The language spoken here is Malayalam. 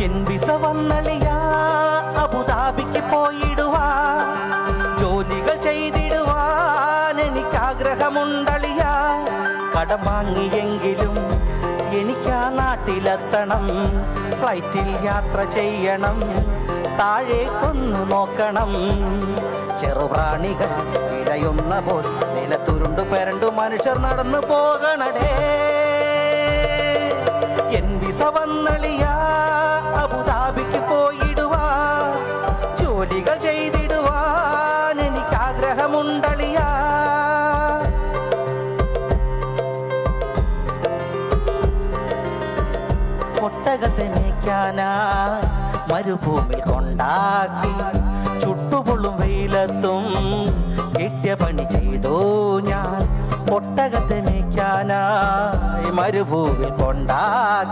എൻ വിസ വന്നളിയാ അബുദാബിക്ക് പോയിടുവാ ജോലികൾ ചെയ്തിടുവാൻ എനിക്കാഗ്രഹമുണ്ടളിയാ കടം വാങ്ങിയെങ്കിലും എനിക്കാ നാട്ടിലെത്തണം ഫ്ലൈറ്റിൽ യാത്ര ചെയ്യണം താഴേക്കൊന്നു നോക്കണം ചെറുപ്രാണികൾ ഇഴയുന്ന പോൽ നിലത്തുരുണ്ടു പെരണ്ടു മനുഷ്യർ നടന്നു പോകണടേ എൻ വിസ വന്നളിയാ അബുദാബിക്ക് പോയിടുവാ ജോലികൾ ചെയ്തിടുവാൻ എനിക്കാഗ്രഹമുണ്ടളിയാ ഒട്ടകത്തെ മേയ്ക്കാനായി മരുഭൂമി കൊണ്ടാക്കി ചുട്ടുപൊള്ളും വെയിലത്തും കിട്ടിയ പണി ചെയ്തു ഞാൻ ഒട്ടകത്തെ മേയ്ക്കാനായി മരുഭൂമി കൊണ്ടാക്കി